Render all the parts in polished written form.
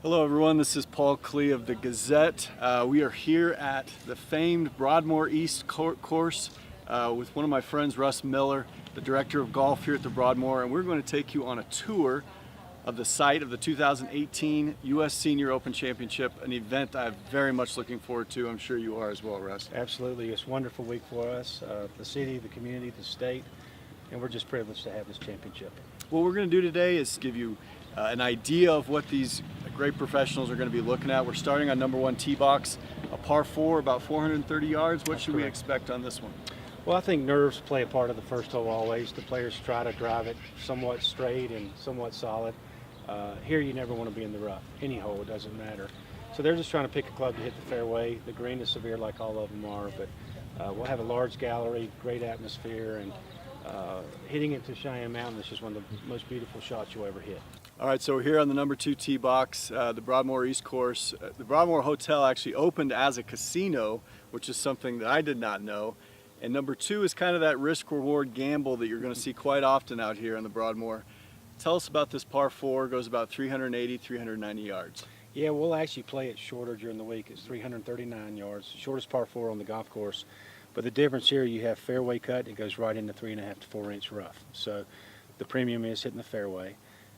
Hello everyone, this is Paul Klee of the Gazette. We are here at the famed Broadmoor East course with one of my friends, Russ Miller, the director of golf here at the Broadmoor, and we're going to take you on a tour of the site of the 2018 U.S. Senior Open Championship, an event I'm very much looking forward to. I'm sure you are as well, Russ. Absolutely. It's a wonderful week for us, the city, the community, the state, and we're just privileged to have this championship. What we're going to do today is give you an idea of what these great professionals are going to be looking at. We're starting on number one tee box, a par 4, about 430 yards. What should we expect on this one? Well, I think nerves play a part of the first hole always. The players try to drive it somewhat straight and somewhat solid. Here you never want to be in the rough. Any hole, it doesn't matter. So they're just trying to pick a club to hit the fairway. The green is severe like all of them are, but we'll have a large gallery, great atmosphere, and hitting it to Cheyenne Mountain is just one of the most beautiful shots you'll ever hit. All right, so we're here on the number 2 tee box, the Broadmoor East course. The Broadmoor Hotel actually opened as a casino, which is something that I did not know. And number 2 is kind of that risk-reward gamble that you're going to see quite often out here on the Broadmoor. Tell us about this par 4. It goes about 380, 390 yards. Yeah, we'll actually play it shorter during the week. It's 339 yards, shortest par 4 on the golf course. But the difference here, you have fairway cut. It goes right into 3.5 to 4 inch rough. So the premium is hitting the fairway.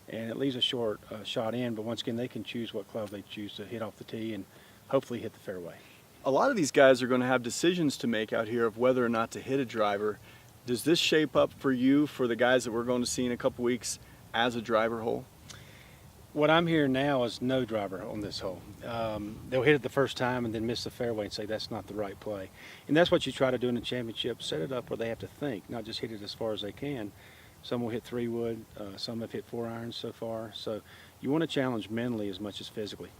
And it leaves a short shot in, but once again, they can choose what club they choose to hit off the tee and hopefully hit the fairway. A lot of these guys are going to have decisions to make out here of whether or not to hit a driver. Does this shape up for you, for the guys that we're going to see in a couple weeks, as a driver hole? What I'm hearing now is no driver on this hole. They'll hit it the first time and then miss the fairway and say that's not the right play. And that's what you try to do in a championship, set it up where they have to think, not just hit it as far as they can. Some will hit 3-wood, some have hit 4-irons so far. So you want to challenge mentally as much as physically.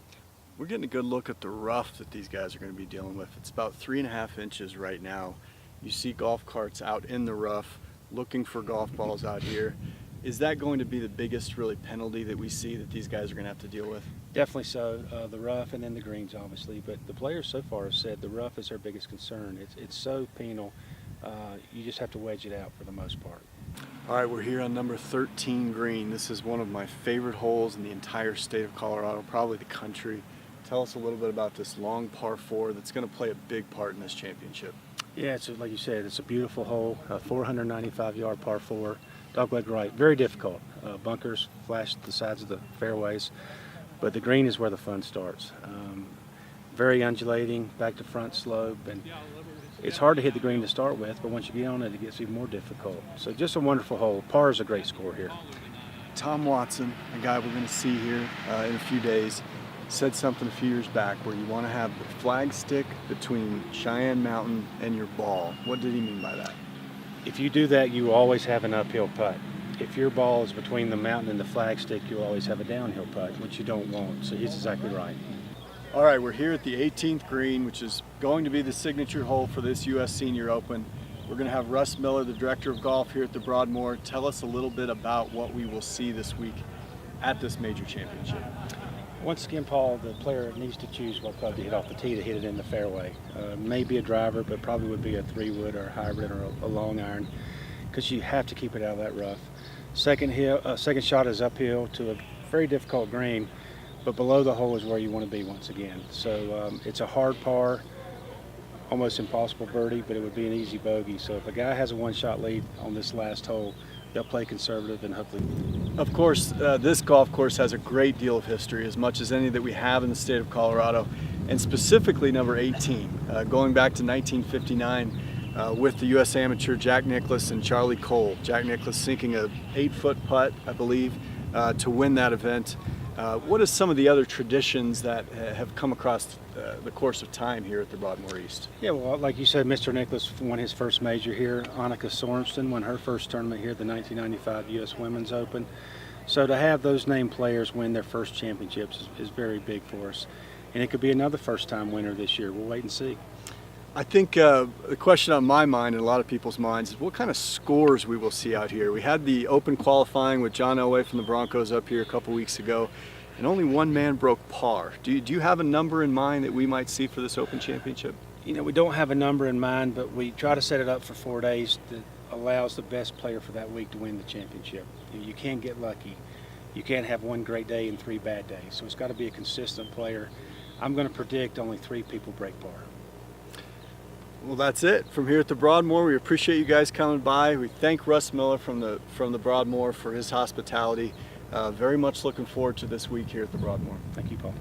We're getting a good look at the rough that these guys are going to be dealing with. It's about 3.5 inches right now. You see golf carts out in the rough looking for golf balls out here. Is that going to be the biggest really penalty that we see that these guys are going to have to deal with? Definitely so. The rough and then the greens, obviously. But the players so far have said the rough is their biggest concern. It's so penal. You just have to wedge it out for the most part. All right, we're here on number 13 green. This is one of my favorite holes in the entire state of Colorado, probably the country. Tell us a little bit about this long par 4 that's going to play a big part in this championship. Yeah, it's like you said, it's a beautiful hole, 495-yard par 4, dogleg right, very difficult. Bunkers flash the sides of the fairways, but the green is where the fun starts. Very undulating, back to front slope, and it's hard to hit the green to start with, but once you get on it, it gets even more difficult. So just a wonderful hole. Par is a great score here. Tom Watson, a guy we're going to see here in a few days, said something a few years back where you want to have the flag stick between Cheyenne Mountain and your ball. What did he mean by that? If you do that, you always have an uphill putt. If your ball is between the mountain and the flag stick, you'll always have a downhill putt, which you don't want. So he's exactly right. All right, we're here at the 18th green, which is going to be the signature hole for this U.S. Senior Open. We're going to have Russ Miller, the director of golf here at the Broadmoor, tell us a little bit about what we will see this week at this major championship. Once again, Paul, the player needs to choose what club to hit off the tee to hit it in the fairway. Maybe a driver, but probably would be a 3-wood or a hybrid or a long iron, because you have to keep it out of that rough. Second shot is uphill to a very difficult green, but below the hole is where you want to be once again. So it's a hard par, almost impossible birdie, but it would be an easy bogey. So if a guy has a one-shot lead on this last hole, they'll play conservative and hopefully. Of course, this golf course has a great deal of history, as much as any that we have in the state of Colorado, and specifically number 18, going back to 1959 with the U.S. Amateur Jack Nicklaus and Charlie Cole. Jack Nicklaus sinking a 8-foot putt, I believe, to win that event. What are some of the other traditions that have come across the course of time here at the Broadmoor East? Yeah, well, like you said, Mr. Nicklaus won his first major here. Annika Sorensen won her first tournament here at the 1995 U.S. Women's Open. So to have those named players win their first championships is very big for us. And it could be another first-time winner this year. We'll wait and see. I think the question on my mind and a lot of people's minds is what kind of scores we will see out here. We had the open qualifying with John Elway from the Broncos up here a couple weeks ago, and only one man broke par. Do you have a number in mind that we might see for this Open Championship? You know, we don't have a number in mind, but we try to set it up for 4 days that allows the best player for that week to win the championship. You can't get lucky. you can't have one great day and 3 bad days. So it's got to be a consistent player. I'm going to predict only 3 people break par. Well, that's it from here at the Broadmoor. We appreciate you guys coming by. We thank Russ Miller from the Broadmoor for his hospitality. Very much looking forward to this week here at the Broadmoor. Thank you, Paul.